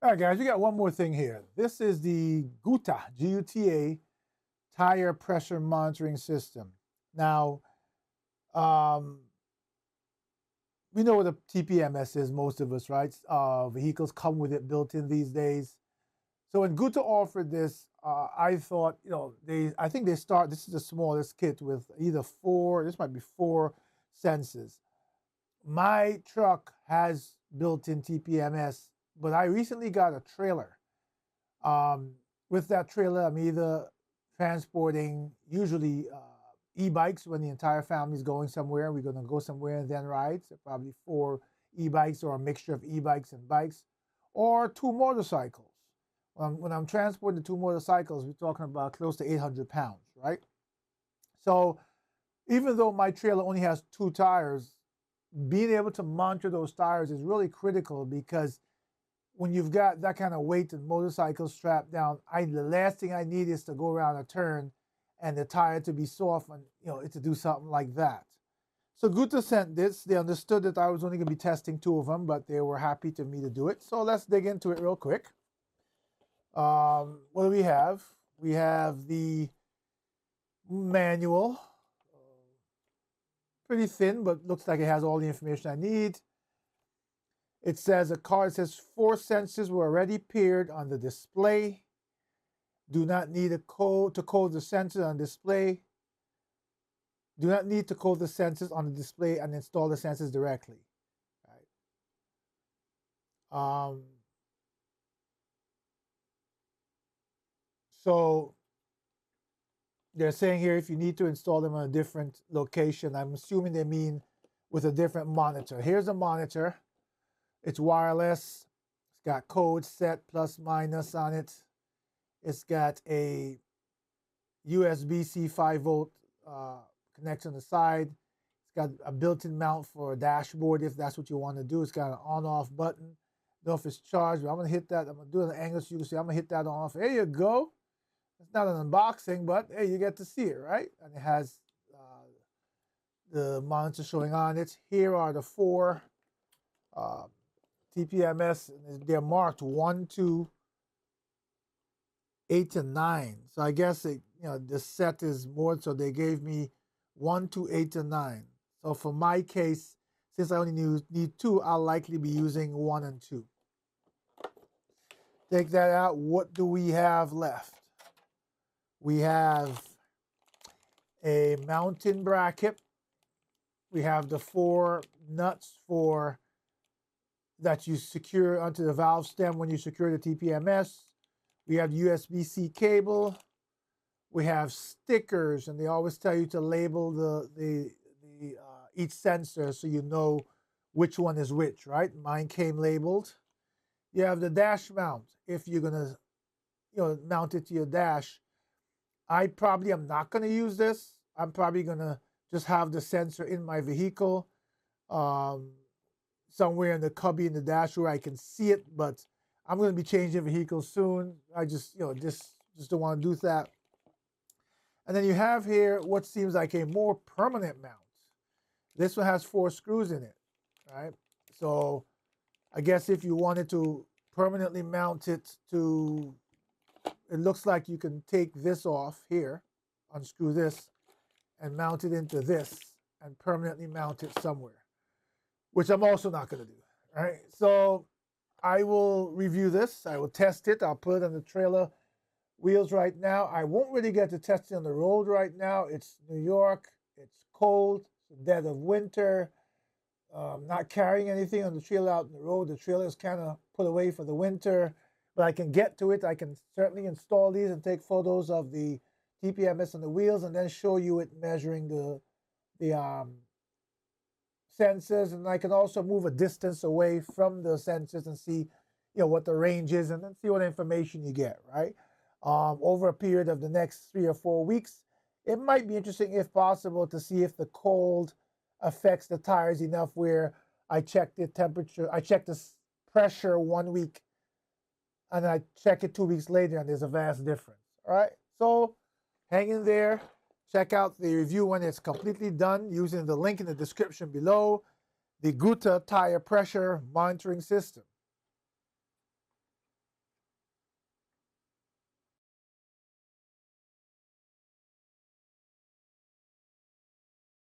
All right, guys, we got one more thing here. This is the GUTA, G-U-T-A, tire pressure monitoring system. Now, we know what a TPMS is, most of us, right? Vehicles come with it built in these days. So when GUTA offered this, I thought, I think they start, this is the smallest kit with either this might be 4 sensors. My truck has built-in TPMS, but I recently got a trailer. With that trailer, I'm either transporting usually e-bikes when the entire family is going somewhere. We're going to go somewhere and then ride. So probably 4 e-bikes or a mixture of e-bikes and bikes, or 2 motorcycles. When I'm transporting the 2 motorcycles, we're talking about close to 800 pounds, right? So even though my trailer only has 2 tires, being able to monitor those tires is really critical, because when you've got that kind of weight and motorcycle strapped down, the last thing I need is to go around a turn and the tire to be soft and it to do something like that. So GUTA sent this. They understood that I was only going to be testing 2 of them, but they were happy to me to do it. So let's dig into it real quick. What do we have? We have the manual. Pretty thin, but looks like it has all the information I need. It says 4 sensors were already paired on the display. Do not need a code to code the sensors on display. Do not need to code the sensors on the display and install the sensors directly. Right. So they're saying here, if you need to install them on a different location, I'm assuming they mean with a different monitor. Here's a monitor. It's wireless. It's got code set plus minus on it. It's got a USB-C 5-volt connection on the side. It's got a built-in mount for a dashboard if that's what you want to do. It's got an on-off button. Don't know if it's charged, but I'm going to hit that. I'm going to do it at an angle so you can see. I'm going to hit that on off. There you go. It's not an unboxing, but hey, you get to see it, right? And it has the monitor showing on it. Here are the 4 TPMS. They're marked 1, 2, 8 to 9. So I guess the set is more, so they gave me 1 to 8 to 9. So for my case, since I only need 2, I'll likely be using 1 and 2. Take that out. What do we have left? We have a mounting bracket. We have the 4 nuts that you secure onto the valve stem when you secure the TPMS. We have USB-C cable. We have stickers, and they always tell you to label each sensor so you know which one is which, right? Mine came labeled. You have the dash mount. If you're gonna, mount it to your dash. I probably am not going to use this. I'm probably going to just have the sensor in my vehicle, somewhere in the cubby in the dash where I can see it, but I'm going to be changing vehicles soon. I just don't want to do that. And then you have here what seems like a more permanent mount. This one has 4 screws in it, right? So I guess if you wanted to permanently mount it to, it looks like you can take this off here, unscrew this, and mount it into this, and permanently mount it somewhere, which I'm also not going to do, right? So I will review this. I will test it. I'll put it on the trailer wheels right now. I won't really get to test it on the road right now. It's New York. It's cold. It's the dead of winter. I'm not carrying anything on the trailer out on the road. The trailer is kind of put away for the winter. But I can get to it. I can certainly install these and take photos of the TPMS on the wheels and then show you it measuring the sensors. And I can also move a distance away from the sensors and see what the range is, and then see what information you get, right? Over a period of the next 3 or 4 weeks, it might be interesting, if possible, to see if the cold affects the tires enough where I check the temperature, I check the pressure 1 week, and I check it 2 weeks later, and there's a vast difference. All right, so hang in there. Check out the review when it's completely done using the link in the description below. The GUTA tire pressure monitoring system.